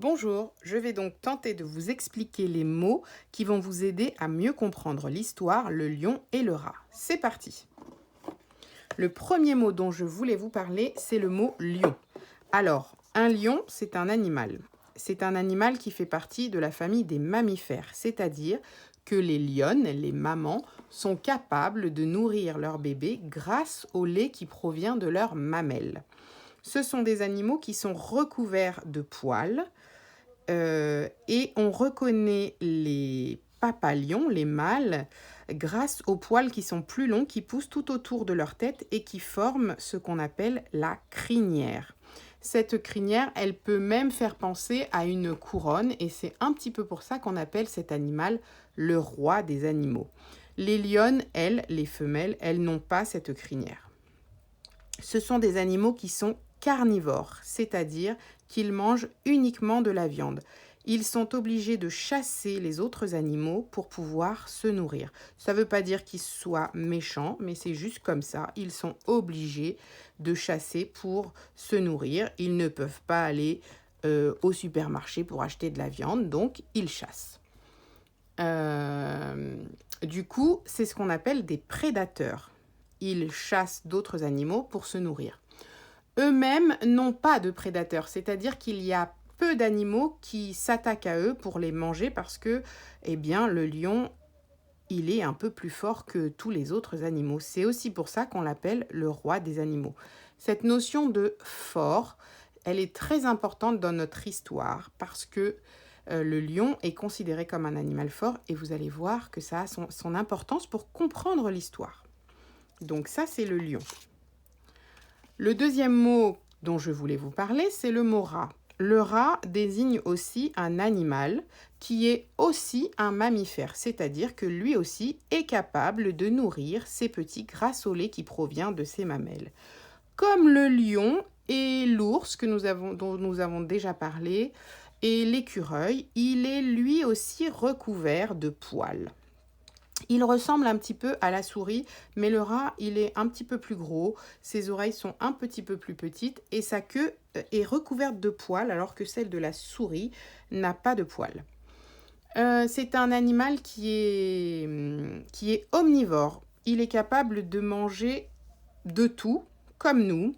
Bonjour, je vais donc tenter de vous expliquer les mots qui vont vous aider à mieux comprendre l'histoire, le lion et le rat. C'est parti. Le premier mot dont je voulais vous parler, c'est le mot lion. Alors, un lion, c'est un animal. C'est un animal qui fait partie de la famille des mammifères, c'est-à-dire que les lionnes, les mamans, sont capables de nourrir leurs bébés grâce au lait qui provient de leurs mamelles. Ce sont des animaux qui sont recouverts de poils et on reconnaît les papalions, les mâles, grâce aux poils qui sont plus longs, qui poussent tout autour de leur tête et qui forment ce qu'on appelle la crinière. Cette crinière, elle peut même faire penser à une couronne et c'est un petit peu pour ça qu'on appelle cet animal le roi des animaux. Les lionnes, elles, les femelles, elles n'ont pas cette crinière. Ce sont des animaux qui sont carnivores, c'est-à-dire qu'ils mangent uniquement de la viande. Ils sont obligés de chasser les autres animaux pour pouvoir se nourrir. Ça ne veut pas dire qu'ils soient méchants, mais c'est juste comme ça. Ils sont obligés de chasser pour se nourrir. Ils ne peuvent pas aller au supermarché pour acheter de la viande, donc ils chassent. Du coup, c'est ce qu'on appelle des prédateurs. Ils chassent d'autres animaux pour se nourrir. Eux-mêmes n'ont pas de prédateurs, c'est-à-dire qu'il y a peu d'animaux qui s'attaquent à eux pour les manger parce que, eh bien, le lion, il est un peu plus fort que tous les autres animaux. C'est aussi pour ça qu'on l'appelle le roi des animaux. Cette notion de fort, elle est très importante dans notre histoire parce que le lion est considéré comme un animal fort et vous allez voir que ça a son importance pour comprendre l'histoire. Donc ça, c'est le lion. Le deuxième mot dont je voulais vous parler, c'est le mot rat. Le rat désigne aussi un animal qui est aussi un mammifère, c'est-à-dire que lui aussi est capable de nourrir ses petits grâce au lait qui provient de ses mamelles. Comme le lion et l'ours dont nous avons déjà parlé, et l'écureuil, il est lui aussi recouvert de poils. Il ressemble un petit peu à la souris, mais le rat, il est un petit peu plus gros, ses oreilles sont un petit peu plus petites et sa queue est recouverte de poils alors que celle de la souris n'a pas de poils. C'est un animal qui est omnivore. Il est capable de manger de tout, comme nous,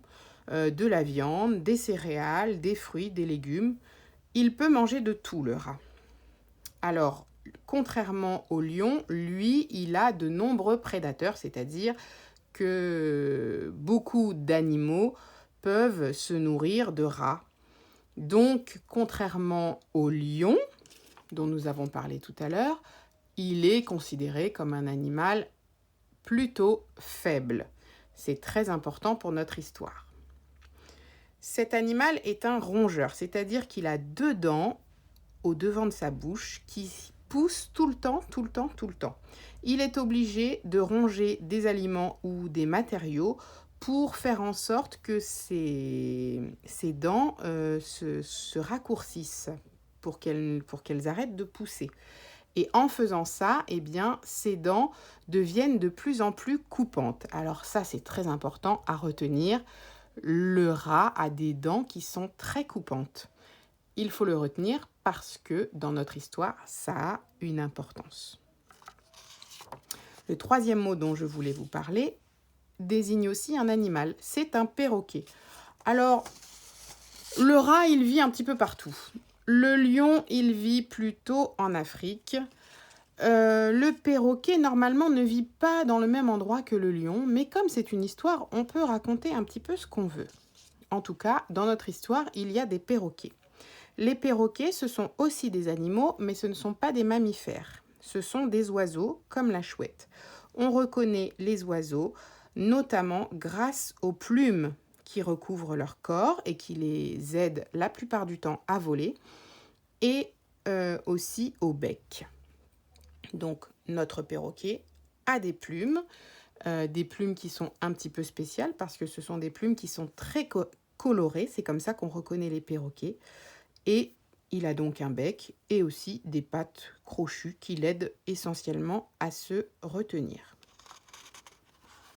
de la viande, des céréales, des fruits, des légumes. Il peut manger de tout, le rat. Alors, contrairement au lion, lui, il a de nombreux prédateurs, c'est-à-dire que beaucoup d'animaux peuvent se nourrir de rats. Donc, contrairement au lion, dont nous avons parlé tout à l'heure, il est considéré comme un animal plutôt faible. C'est très important pour notre histoire. Cet animal est un rongeur, c'est-à-dire qu'il a 2 dents au devant de sa bouche qui pousse tout le temps. Il est obligé de ronger des aliments ou des matériaux pour faire en sorte que ses dents se raccourcissent pour qu'elles arrêtent de pousser. Et en faisant ça, eh bien, ses dents deviennent de plus en plus coupantes. Alors ça, c'est très important à retenir. Le rat a des dents qui sont très coupantes. Il faut le retenir parce que dans notre histoire, ça a une importance. Le troisième mot dont je voulais vous parler désigne aussi un animal. C'est un perroquet. Alors, le rat, il vit un petit peu partout. Le lion, il vit plutôt en Afrique. Le perroquet, normalement, ne vit pas dans le même endroit que le lion, mais comme c'est une histoire, on peut raconter un petit peu ce qu'on veut. En tout cas, dans notre histoire, il y a des perroquets. Les perroquets, ce sont aussi des animaux, mais ce ne sont pas des mammifères. Ce sont des oiseaux, comme la chouette. On reconnaît les oiseaux, notamment grâce aux plumes qui recouvrent leur corps et qui les aident la plupart du temps à voler, et aussi au bec. Donc, notre perroquet a des plumes qui sont un petit peu spéciales parce que ce sont des plumes qui sont très colorées. C'est comme ça qu'on reconnaît les perroquets. Et il a donc un bec et aussi des pattes crochues qui l'aident essentiellement à se retenir.